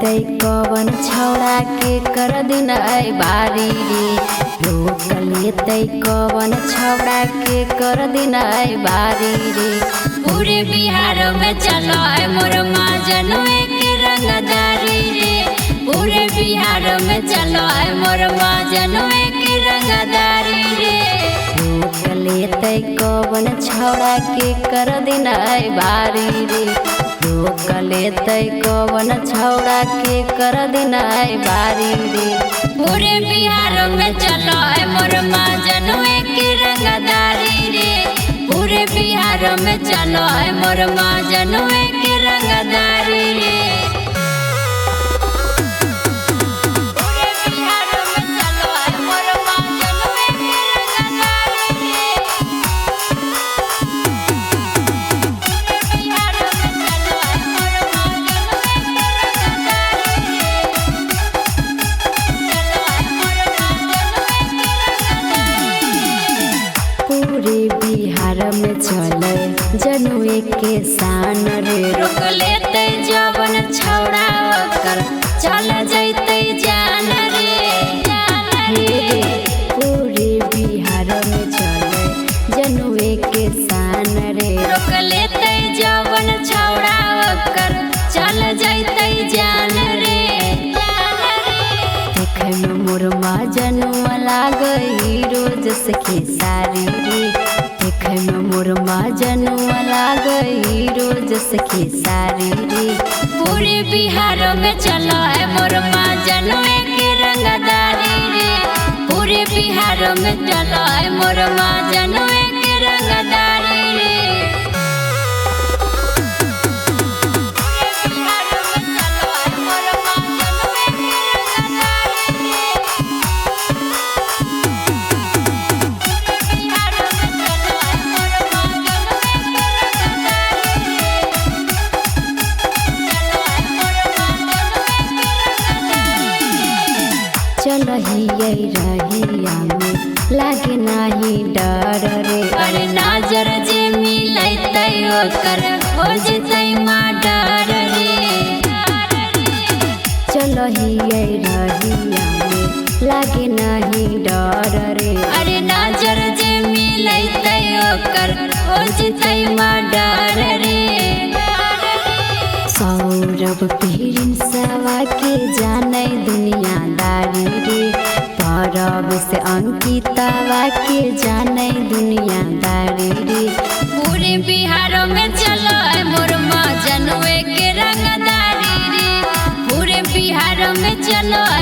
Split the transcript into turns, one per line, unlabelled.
लेते कवन छौड़ा के कर दिन बारी रे। रोक लेते कवन छौड़ा के कर दिन बारी रे।
पूरे बिहार में चलो है मोर महाजनवे के रंगदारी रे। पूरे बिहार में चलो है मोर महाजनवे के रंगदारी रे।
रोक लेते कवन छौड़ा के कर दिन बारी रे। रोक लेते कवन छौड़ा के कर दिन बारी रे।
पूरे बिहार में चलो है मोर महाजनवे के रंगदारी रे। पूरे बिहार में चलो है मोर महाजनवे के रंगदारी रे।
पूरे बिहार में चले जनुए के शान रे।
रोक लेते जवन छौड़ा ओकर चल जैते जान रे।
पूरे बिहार में चले जनुए के शान रे।
रोक लेते जवन छौड़ा ओकर चल जैते जान रे।
देखे में मोर महाजनुआ लागई रोज से खेसारी रे। देखे में मोर महाजनुआ लागई रोज से खेसारी रे।
पूरे बिहार में चलो है मोर महाजनवे के रंगदारी रे। पूरे बिहार में चलो है मोर महाजनवे के रंगदारी रे।
चलही रहिया में लागे नाही डर रे।
अरे नजर जे मिलते ओकर हो जते मर्डर रे।
चलही रहिया में लागे नाही डर रे।
अरे नजर जे मिलते ओकर हो जते मर्डर रे।
सौरभ पीरिन सवा के जाने दुनियादारी रे। परब से अंकितावा के जाने दुनियादारी रे।
पूरे बिहार में चलो है मोर महाजनवे के रंगदारी रे। पूरे बिहार में चलो है